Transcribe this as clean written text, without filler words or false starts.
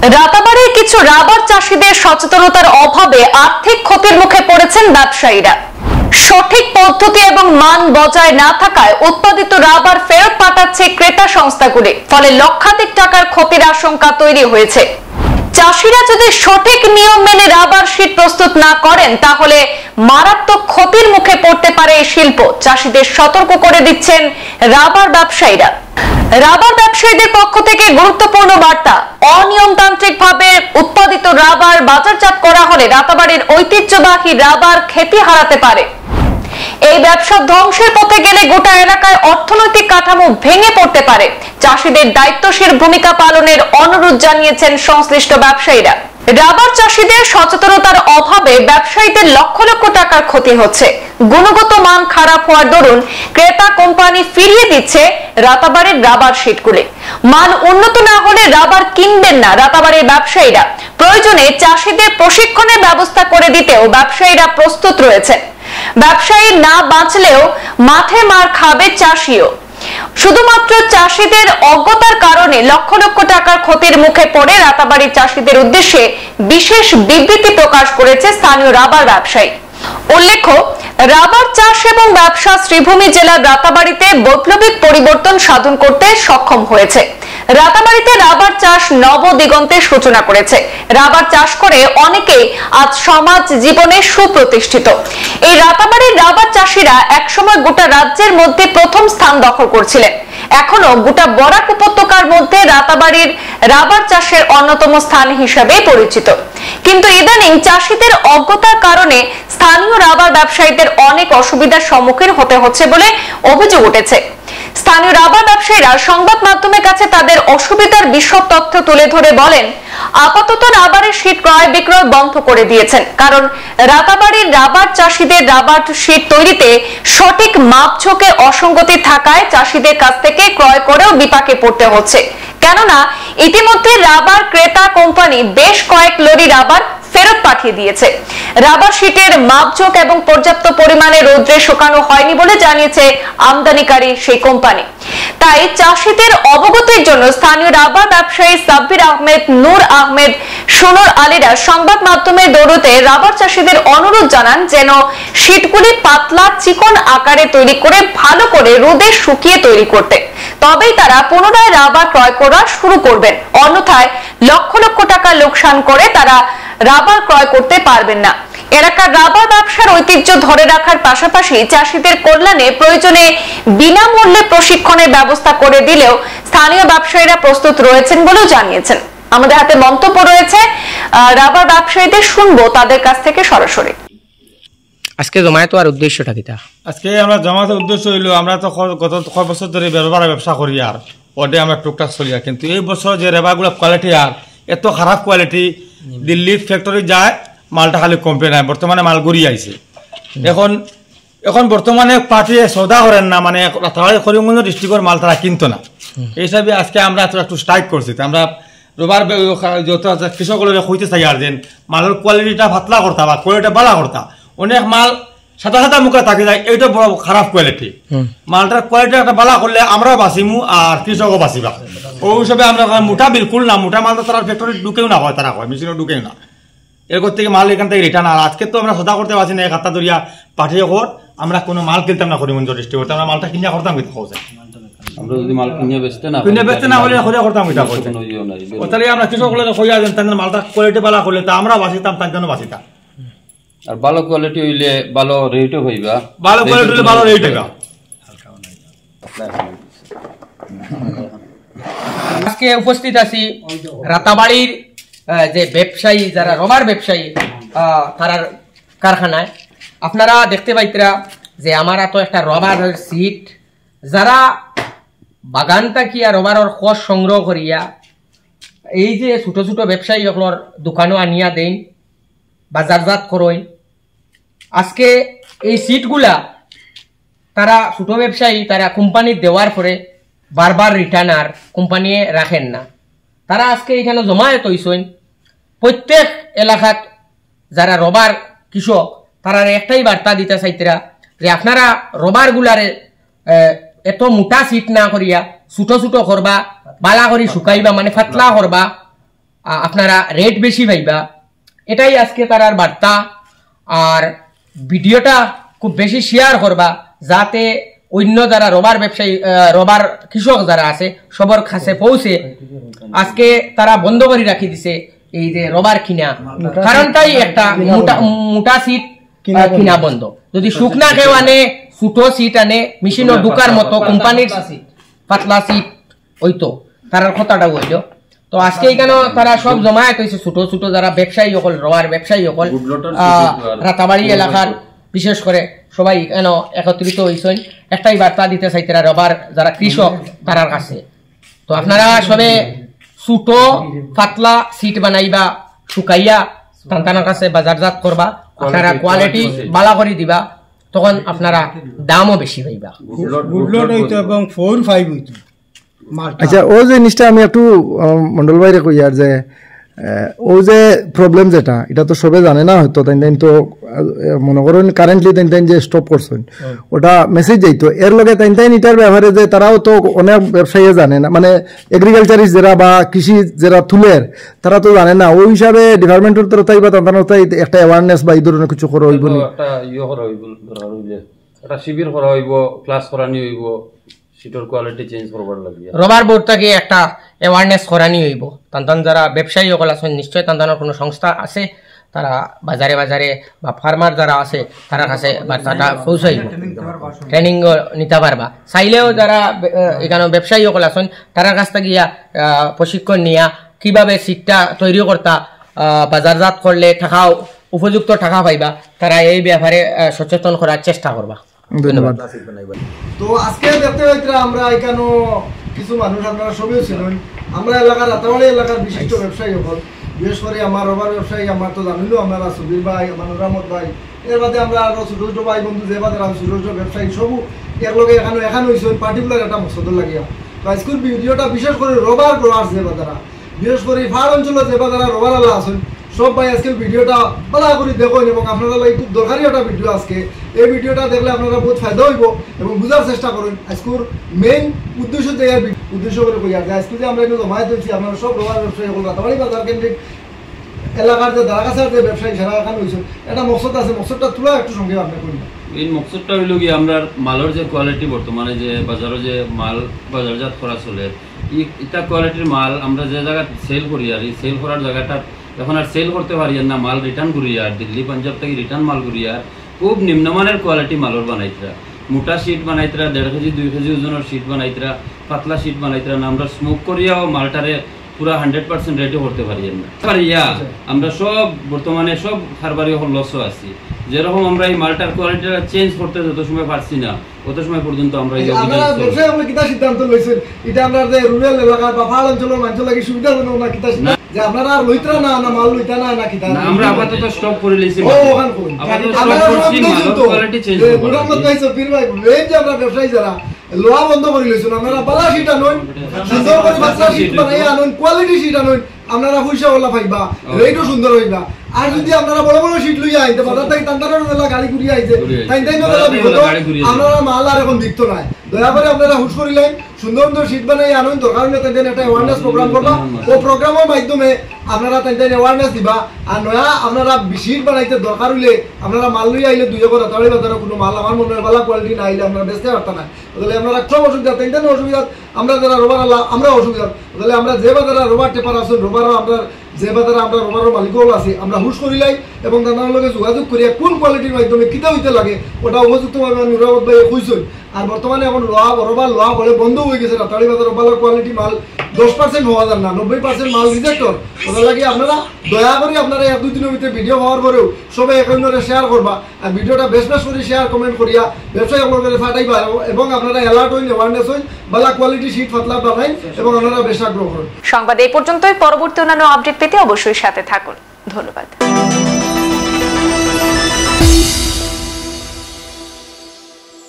রাতাবাড়ির কিছু রাবার চাষীদের সচেতনতার অভাবে আর্থিক ক্ষতির মুখে পড়েছেন ব্যবসায়ীরা। সঠিক পদ্ধতি এবং মান বজায় না থাকায় উৎপাদিত রাবার ফেরত পাঠাচ্ছে ক্রেতা সংস্থাগুলি, ফলে লক্ষাধিক টাকার ক্ষতির আশঙ্কা তৈরি হয়েছে। চাষীরা যদি সঠিক নিয়ম মেনে রাবার শীট প্রস্তুত না করেন তাহলে মারাত্মক ক্ষতির মুখে পড়তে পারে এই শিল্প। চাষীদের সতর্ক করে দিচ্ছেন রাবার ব্যবসায়ীরা। রাবার ব্যবসায়ীদের পক্ষ থেকে গুরুত্বপূর্ণ বার্তা, অনিয়মতান্ত্রিকভাবে উৎপাদিত রাবার বাজারজাত করা হলে রাতাবাড়ির ঐতিহ্যবাহী রাবার খ্যাতি হারাতে পারে। এই ব্যবসা ধ্বংসের পথে গেলে গোটা এলাকায় অর্থনৈতিক কাঠামো ভেঙে পড়তে পারে। চাষীদের দায়িত্বশীল ভূমিকা পালনের অনুরোধ জানিয়েছেন সংশ্লিষ্ট ব্যবসায়ীরা। রাবার চাষীদের সচেতনতার অভাবে ব্যবসায়ীদের লক্ষ লক্ষ টাকার ক্ষতি হচ্ছে। গুণগত মান খারাপ হওয়ার দরুন ক্রেতা কোম্পানি ফিরিয়ে দিচ্ছে রাতাবাড়ির রাবার শীটগুলি। মান উন্নত না হলে রাবার কিনবেন না রাতাবাড়ির ব্যবসায়ীরা। প্রয়োজনে চাষীদের প্রশিক্ষণের ব্যবস্থা করে দিতেও ব্যবসায়ীরা প্রস্তুত রয়েছেন। ব্যবসায়ী না বাঁচলেও মাঠে মার খাবে চাষিও। শুধুমাত্র চাষীদের অজ্ঞতার কারণে লক্ষ লক্ষ টাকার ক্ষতির মুখে পড়ে রাতাবাড়ির চাষীদের উদ্দেশ্যে বিশেষ বিবৃতি প্রকাশ করেছে স্থানীয় রাবার ব্যবসায়ী। উল্লেখ্য, রাবার চাষ এবং ব্যবসা শ্রীভূমি জেলার রাতাবাড়িতে বৈপ্লবিক পরিবর্তন সাধন করতে সক্ষম হয়েছে। রাতাবাড়িতে রাবার চাষ নবদিগন্তের সূচনা করেছে। রাবার চাষ করে অনেকেই আজ সমাজ জীবনে সুপ্রতিষ্ঠিত। এই রাতাবাড়ির রাবার চাষিরা একসময় গোটা রাজ্যের মধ্যে প্রথম স্থান দখল করছিলেন। এখনো গোটা বরাক উপত্যকার মধ্যে রাতাবাড়ির রাবার চাষের অন্যতম স্থান হিসেবে পরিচিত। কিন্তু ইদানিং চাষীদের অজ্ঞতার কারণে স্থানীয় রাবার ব্যবসায়ীদের অনেক অসুবিধার সম্মুখীন হতে হচ্ছে বলে অভিযোগ উঠেছে। স্থানীয় রাবার ব্যবসায়ীরা সংবাদ মাধ্যমের কাছে তাদের অসুবিধার বিশদ তথ্য তুলে ধরে বলেন, আপাতত রাবারের শীট ক্রয় বিক্রয় বন্ধ করে দিয়েছেন, কারণ রাতাবাড়ির রাবার চাষীদের রাবার শীট তৈরিতে সঠিক মাপঝোঁকের অসঙ্গতি থাকায় চাষীদের কাছ থেকে ক্রয় করেও বিপাকে পড়তে হচ্ছে। কেননা ইতিমধ্যে রাবার ক্রেতা কোম্পানি বেশ কয়েক লরি রাবার ফেরত পাঠিয়ে দিয়েছে। রাবার শীটের মাপঝোঁক এবং পর্যাপ্ত পরিমাণে রৌদ্রে শুকানো হয়নি বলে জানিয়েছে আমদানিকারী সেই কোম্পানি। তাই চাষীদের অবগতির জন্য স্থানীয় রাবার ব্যবসায়ী সাব্বির আহমেদ, নূর আহমেদ, সোনর আলীরা সংবাদ মাধ্যমের দৌড়তে রাবার চাষীদের অনুরোধ জানান যেন শীটগুলি পাতলা চিকন আকারে তৈরি করে ভালো করে রোদে শুকিয়ে তৈরি করতে, তবেই তারা পুনরায় রাবার ক্রয় করা শুরু করবেন। অন্যথায় লক্ষ লক্ষ টাকা লোকসান করে তারা রাবার ক্রয় করতে পারবেন না। এলাকার রাবার ব্যবসার ঐতিহ্য ধরে রাখার পাশাপাশি চাষীদের কল্যাণে প্রয়োজনে বিনামূল্যে প্রশিক্ষণের ব্যবস্থা করে দিলেও স্থানীয় ব্যবসায়ীরা প্রস্তুত রয়েছেন বলেও জানিয়েছেন। আমাদের হাতে মন্তব্য রয়েছে রাবার ব্যবসায়ীদের, শুনবো তাদের কাছ থেকে সরাসরি। আজকে জমায়েত হওয়ার উদ্দেশ্যটা কিটা? আজকে আমরা জমায়েতের উদ্দেশ্য হইলো, আমরা তো গত কয়েক বছর ধরে রাবার ব্যবসা করি আর ওটা আমরা টুকটাক চলি, কিন্তু এই বছর যে রাবারগুলো কোয়ালিটি আর এত খারাপ কোয়ালিটি, দিল্লির ফ্যাক্টরি যায় মালটা খালি কমপ্লেন হয়। বর্তমানে মাল গড়িয়ে আইছে। এখন বর্তমানে পার্টি সৌদা করেন না, মানে করিমগঞ্জ ডিস্ট্রিক্টের মাল তারা কিনতো না। এই হিসাবে আজকে আমরা একটু স্ট্রাইক করছি। আমরা রোবার যত কৃষকগুলো হইতে চাই আর যেন মালের কোয়ালিটিটা পাতলা করতা বা কোয়ালিটিটা বালা করতা। অনেক মাল সাদা সাদা মুখে থাকি যায়, এইটা বড় খারাপ কোয়ালিটি। মালটার কোয়ালিটি একটা বালা করলে আমরাও বাঁচিমু আর কৃষকও বাঁচিবা। ওই হিসাবে আমরা মোটা বিলকুল না, মোটা মাল তো তারা ফ্যাক্টরি ঢুকেও না হয়, তারা হয় মেশিনও ঢুকেও না। এরপর থেকে মাল এখান থেকে রিটার্ন। আর আজকে তো আমরা সদা করতে পারছি না, এক হাত্তা দরিয়া পাঠিয়ে কর আমরা কোনো মাল কিনতাম না করিমগঞ্জ ডিস্ট্রিক্টে। আমরা মালটা কিনে করতাম কিন্তু আমরা যদি মাল কিনে বেচতে না হলে খোঁজা করতাম এটা করতাম। তাহলে আমরা কৃষকগুলো খোঁজা দেন, তাদের মালটা কোয়ালিটি ভালো করলে তা আমরা বাঁচিতাম, তার জন্য বাঁচিতাম। আর ভালো কোয়ালিটি হইলে ভালো রেটও হইবা, ভালো কোয়ালিটি হইলে ভালো রেট হইবা। আজকে উপস্থিত আছি রাতাবাড়ির যে ব্যবসায়ী, যারা রবার ব্যবসায়ী তারার কারখানায়। আপনারা দেখতে পাইতরা যে আমার তো একটা রবারের সিট, যারা বাগানটা কি আর রবারের খোঁজ সংগ্রহ করিয়া এই যে ছোট ছোট ব্যবসায়ী সকলের দোকানও আনিয়া দেন, বাজারজাত করেন। আজকে এই সিটগুলা তারা ছোট ব্যবসায়ী তারা কোম্পানি দেওয়ার পরে বারবার রিটার্ন আর কোম্পানি রাখেন না। তারা আজকে এখানে জমায়েত হইছেন। প্রত্যেক এলাকাত যারা রবার কৃষক তারা একটাই বার্তা দিতে চাইতরা যে আপনারা রবার গুলারে এত মোটা সিট না করিয়া ছোট ছোট করবা, বালা করি শুকাইবা, মানে ফাতলা করবা, আপনারা রেট বেশি পাইবা, এটাই আজকে তারার বার্তা। আর ভিডিওটা খুব বেশি শেয়ার করবা যাতে অন্য যারা রবার ব্যবসায়ী রবার কৃষক যারা আছে সবার কাছে পৌঁছে। আজকে তারা বন্ধ করে রাখি দিছে এই যে রবার কিনা, কারণটাই একটা মোটা সিট কিনা বন্ধ। যদি শুকনা কেউ আনে, ছোটো সিট আনে, মেশিনও ঢুকার মতো কোম্পানির পাতলা সিট হইতো, তার কথাটা হইল। তো আজকে এখানে তারা সব জমায়েত হয়েছে, ছোট ছোট যারা ব্যবসায়ী হল, রবার ব্যবসায়ী হল, রাতাবাড়ি এলাকার বিশেষ করে সবাই কেন একত্রিত হয়েছেন। একটাই বার্তা দিতে চাই তারা রবার যারা কৃষক তারার কাছে, তো আপনারা সবে ছোট পাতলা সিট বানাইবা, শুকাইয়া তান্তানার কাছে বাজারজাত করবা, আপনারা কোয়ালিটি বালা করে দিবা, তখন আপনারা দামও বেশি পাইবা। গুডলট হইতো এবং 4-5 হইতো। আচ্ছা, ও জিনিসটা আমি একটু মন্ডল ভাইরে কই আর যে ও যে প্রবলেম যেটা, এটা তো সবে জানে না হয়তো, তাই তো মনে করেন কারেন্টলি তাই যে স্টপ করছেন ওটা মেসেজ যাইতো এর লগে তাই এটার ব্যাপারে যে তারাও তো অনেক ব্যবসায়ী জানে না, মানে এগ্রিকালচারিস্ট যারা বা কৃষি যারা তুলের তারা তো জানে না। ওই হিসাবে ডিপার্টমেন্টের তরফ থেকে বা তাই একটা অ্যাওয়ারনেস বা এই ধরনের কিছু করা হইব, একটা করা হইব, একটা শিবির করা হইব, ক্লাস করানি হইব, সিটের কোয়ালিটি চেঞ্জ করবার লাগবে। রবার বোর্ড থেকে একটা অ্যাওয়ারনেস করানি হইব। তান্তান যারা ব্যবসায়ী সকল আছেন, নিশ্চয় তান্তানোর কোনো সংস্থা আছে, তারা বাজারে বাজারে বা ফার্মার যারা আছে তার কাছে বার্তাটা পৌঁছাইব, ট্রেনিং নিতে পারবা। চাইলেও যারা এখানে ব্যবসায়ী সকল আছেন তার কাছ থেকে গিয়া প্রশিক্ষণ নিয়া কিভাবে সিটটা তৈরি করতা, বাজারজাত করলে টাকাও উপযুক্ত টাকা পাইবা, তারা এই ব্যাপারে সচেতন করার চেষ্টা করবা। ধন্যবাদ। তো আজকে দেখতে পাইতরা আমরা এখানে কিছু মানুষ আপনারা সবই ছিলেন, আমরা এলাকার রাতাবাড়ি এলাকার বিশিষ্ট ব্যবসায়ী হল, বিশেষ করে আমার রবার ব্যবসায়ী আমার তো জানিল আপনারা সুবীর ভাই, আমার রহমত ভাই, এর বাদে আমরা আরো ছোট ছোট ভাই বন্ধু যে বাদে ছোট ছোট ব্যবসায়ী সবু একলগে এখানে হয়েছেন পার্টিকুলার একটা মকসদ লাগিয়া। তো আজকের ভিডিওটা বিশেষ করে রবার গ্রোয়ার যে বাদারা, বিশেষ করে ফার অঞ্চলে যে বাদারা রবার আলা আছেন সব ভাই আজকের ভিডিওটা ভালো করে দেখুন, এবং আপনারা লাগে খুব দরকারি একটা ভিডিও আজকে। এই ভিডিওটা দেখলে আপনারা বহুত ফায়দা হইব এবং বুঝার চেষ্টা করুন। আজকের মেইন উদ্দেশ্য যে উদ্দেশ্য করে কই আর আজকে যে আমরা একটু জমায়েত হয়েছি, আপনারা সব রবার ব্যবসায়ী হল, রাতাবাড়ি বাজার কেন্দ্রিক এলাকার যে দারাগাছার যে ব্যবসায়ী সারা এখানে হয়েছে, একটা মকসদ আছে, মকসদটা তুলা একটু সঙ্গে আপনি করুন। এই মকসদটা হইল কি, আমরা মালের যে কোয়ালিটি বর্তমানে যে বাজারে যে মাল বাজারজাত করা চলে, এটা কোয়ালিটির মাল আমরা যে জায়গা সেল করি আর এই সেল করার জায়গাটা এখন আর সেল করতে পারি না, মাল রিটার্ন করি আর দিল্লি পাঞ্জাব থেকে রিটার্ন মাল করি আর খুব নিম্নমানের কোয়ালিটি মালর বানাইতরা, মোটা শিট বানাইতরা, 1.5 কেজি 2 কেজি ওজনের শিট বানাইতরা, পাতলা শিট বানাইতরা না, আমরা স্মোক করিয়াও মালটারে পুরা 100% রেটে করতে পারি না। আমরা সব বর্তমানে সব খারবারি লসও আছি, যেরকম আমরা এই মালটার কোয়ালিটিটা চেঞ্জ করতে যত সময় পারছি না তত সময় পর্যন্ত আমরা এই ব্যবসায়ী আমরা কিতা সিদ্ধান্ত লইছেন, এটা আমরা যে রুরাল এলাকা বা পাহাড় অঞ্চলের মানুষ লাগি সুবিধা হলো না, কিতা যে আপনারা আর লইতরা না না মাল লইতা না না কিতা আমরা আপাতত স্টপ করে লইছি। ও ওখান কোন আপাতত স্টপ করছি, মালের কোয়ালিটি চেঞ্জ করব। মুরাম্মদ ভাই সফির ভাই এই যে আমরা ব্যবসায়ী যারা লোহা বন্ধ করে লইছেন, আপনারা বালা শীট আনুন, সুন্দর করে বাচ্চা শীট বানাই আনুন, কোয়ালিটি শীট আনুন, আপনারা পয়সা ওলা পাইবা, রেটও সুন্দর হইবা। আর যদি আপনারা বড় বড় শীট লইয়া আইতে বাজার থেকে তান্তারের গাড়ি ঘুরিয়ে আইছে তাই তাই আপনারা মাল আর এখন দিত না, দয়া করে আপনারা হুশ করিলেন সুন্দর সুন্দর শীট বানাই আনুন। দরকার হলে তাই একটা অ্যাওয়ারনেস প্রোগ্রাম করবা, ও প্রোগ্রামের মাধ্যমে আপনারা তাই অ্যাওয়ারনেস দিবা। আর নয়া আপনারা শীট বানাইতে দরকার হইলে আপনারা মাল লইয়া আইলে 2 করে তাড়ি বাজারে কোনো মাল আমার মনে হয় ভালো কোয়ালিটি না আইলে আপনারা বেচতে পারতেন না, তাহলে আপনারা সব অসুবিধা তাই অসুবিধা, আমরা যারা রোবার আলা আমরা অসুবিধা, তাহলে আমরা যে বাজারে রোবার টেপার আছেন রোবারও আমরা যে বাজারে আমরা রোবারের মালিকও আছি আমরা হুশ করিলাই এবং তাদের লগে যোগাযোগ করিয়া কোন কোয়ালিটির মাধ্যমে কিতা হইতে লাগে ওটা উপযুক্তভাবে নিরাপদ ভাই কইছেন। আর বর্তমানে এখন রোবার লোহা বলে বন্ধ হয়ে গেছে, রাতাড়ি বাজার রোবারের কোয়ালিটি মাল 10% হওয়া যান না, 90% মাল রিজেক্টর। ওটা লাগে আপনারা দয়া করে আপনারা 1-2 দিনের ভিতরে ভিডিও হওয়ার পরেও সবাই এখানে শেয়ার করবা, আর ভিডিওটা বেশ বেশ করে শেয়ার কমেন্ট করিয়া ব্যবসায়ী আপনাদের ফাটাইবা এবং আপনারা অ্যালার্ট হইন, অ্যাওয়ারনেস হইন, ভালো কোয়ালিটি শীট পাতলা বানাই এবং আপনারা বেশ আগ্রহ করুন। সংবাদ এই পর্যন্তই, পরবর্তী অন্যান্য আপডেট পেতে অবশ্যই সাথে থাকুন। ধন্যবাদ।